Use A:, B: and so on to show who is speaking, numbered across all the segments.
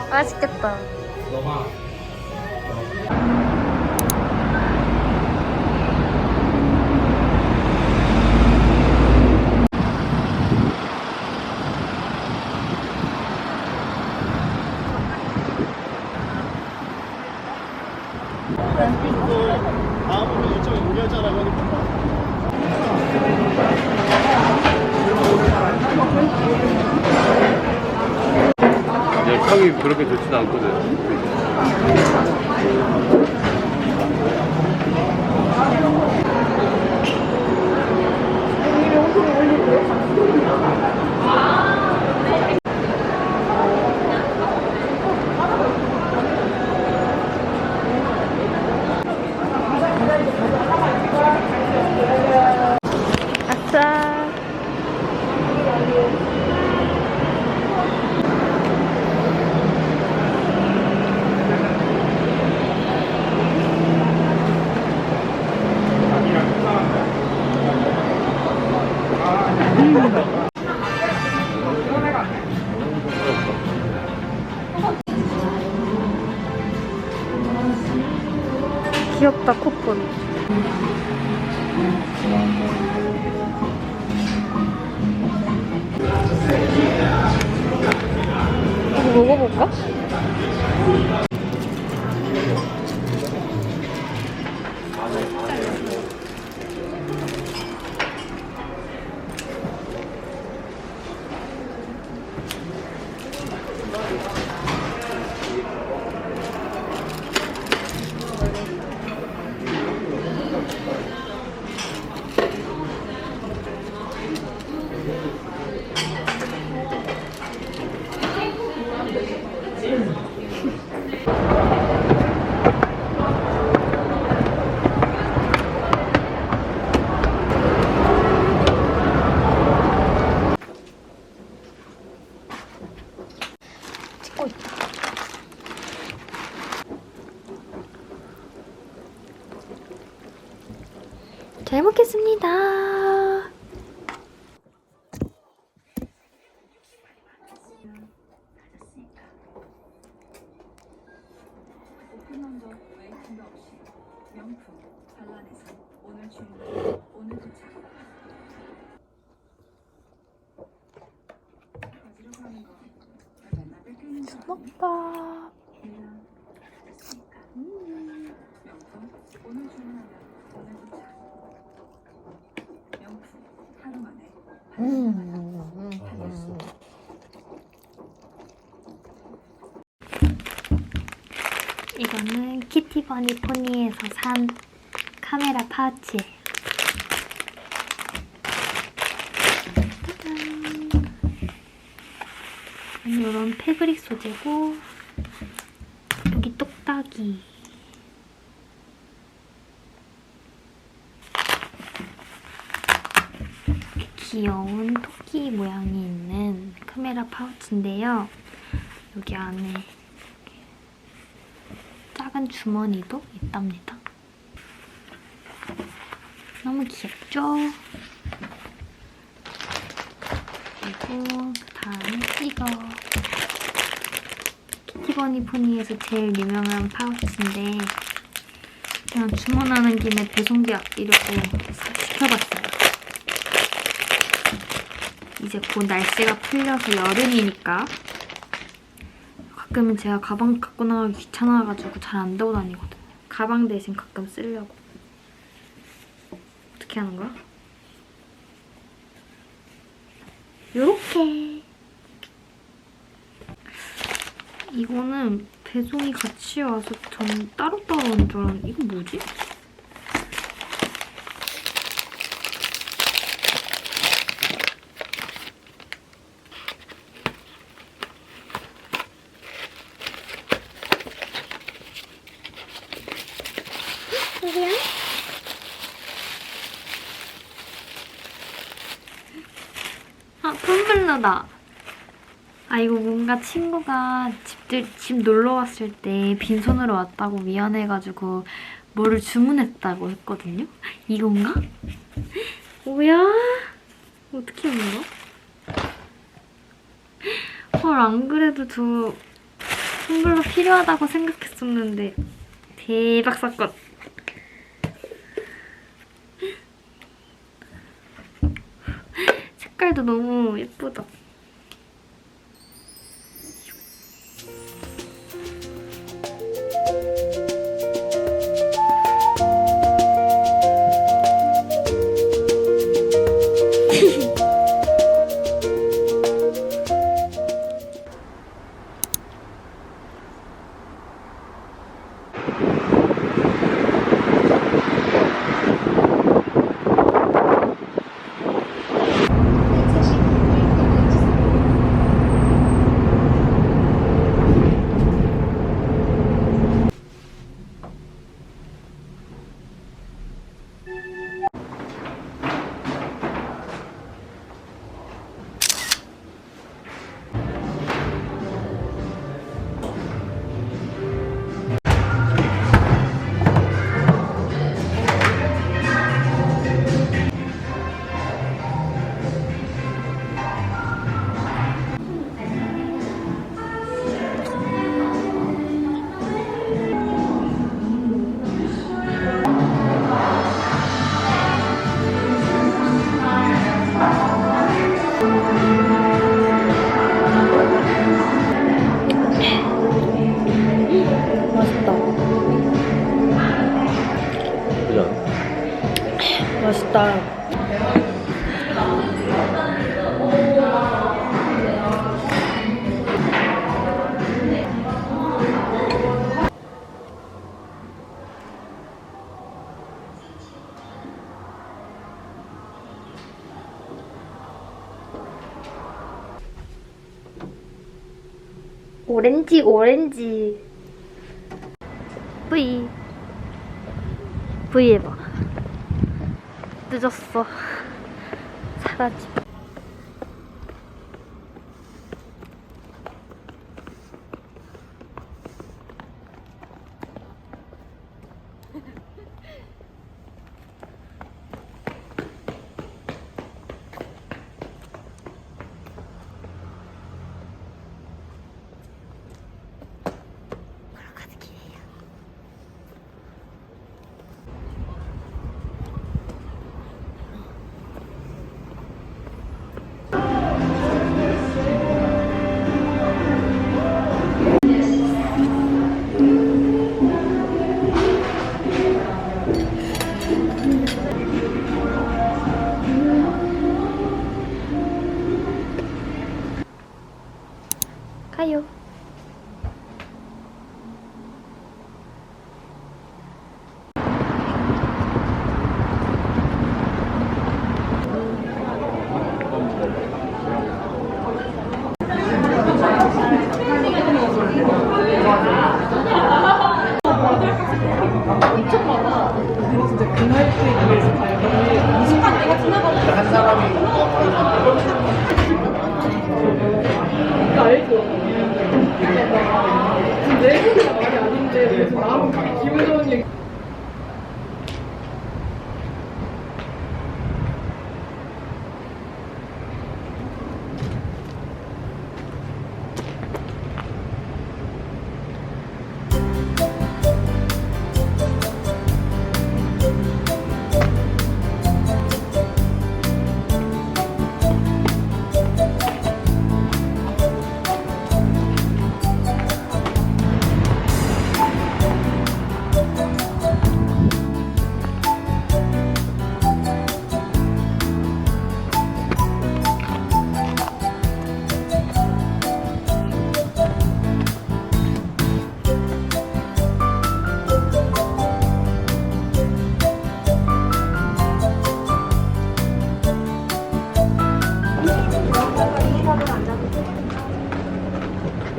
A: 맛있겠다.
B: 다음으로 일정이 무리하잖아.
C: 이제 평이 그렇게 좋지는 않거든.
A: 아싸. 귀엽다, 쿠폰. 이거 먹어볼까? 찍고 있다. 잘 먹겠습니다.
D: 오픈런더 웨이팅도 없이 명품 반란에서 오늘 주인공 오늘 도착. 가지려고 하는 거 맨날 뺏기는 거 아니야?
A: 먹다.
D: 그냥 됐으니까. 명품 오늘 주문하면 오늘 도착. 명품 하루 만에
A: 이거는 키티버니 포니에서 산 카메라 파우치예요. 짜잔! 이런 패브릭 소재고 여기 똑딱이. 귀여운 토끼 모양이 있는 카메라 파우치인데요. 여기 안에 작은 주머니도 있답니다. 너무 귀엽죠? 그리고 그다음 이거 키티버니 포니에서 제일 유명한 파우치인데 그냥 주문하는 김에 배송비 아끼려고 시켜봤어요. 이제 곧 날씨가 풀려서 여름이니까 가끔은 제가 가방 갖고 나가기 귀찮아가지고 잘 안 들고 다니거든요. 가방 대신 가끔 쓰려고. 어떻게 하는 거야? 요렇게. 이거는 배송이 같이 와서 전 따로따로 온 줄 알았는데 이건 뭐지? 소리야? 아, 텀블러다. 아, 이거 뭔가 친구가 집 놀러 왔을 때 빈손으로 왔다고 미안해가지고 뭐를 주문했다고 했거든요? 이건가? 뭐야? 어떻게 하는 거야? 이걸 안 그래도 저 텀블러 필요하다고 생각했었는데 대박 사건. 색깔도 너무 예쁘다. 맛있다. 오렌지 오렌지. V 해봐. 늦었어. 사라지. 걸어가는 길이에요. 가요.
B: 한 사람이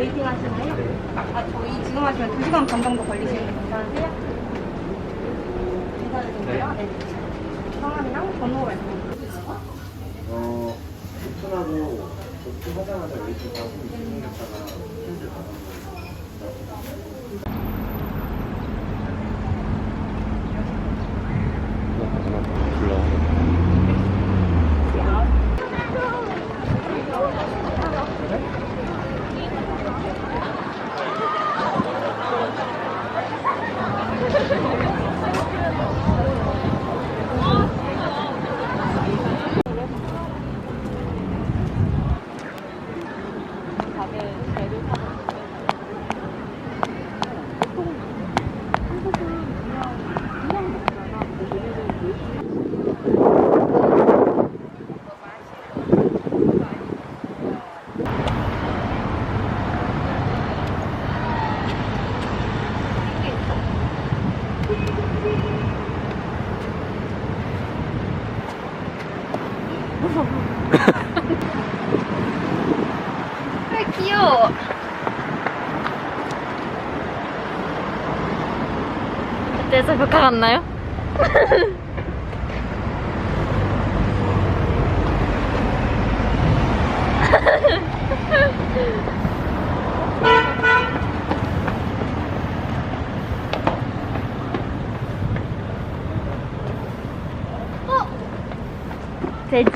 E: 웨이팅 하시나요? 저희 지금 하시면 2시간 반 정도 걸리시는데 괜찮으세요? 괜찮으신가요? 네. 성함이랑 번호 말씀해주세요.
B: 오픈하고 오픈하자마자 웨이팅하고 20분 있다가 캔슬
A: 아, 귀여워. 어때서 벽화 같나요? 돼지.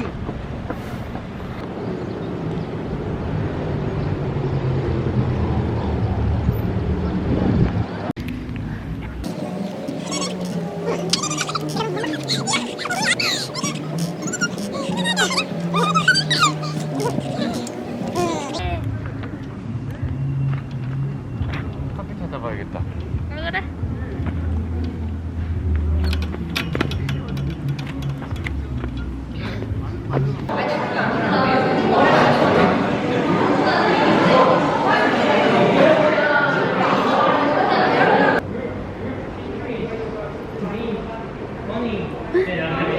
C: 커피 찾아봐야겠다.
A: 그래.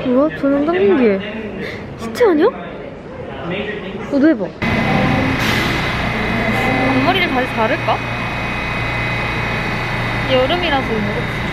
A: 뭐야? 저는 닦는 게 시체 아니야? 너도 해봐. 앞머리를 다시 자를까? 여름이라서 그렇지.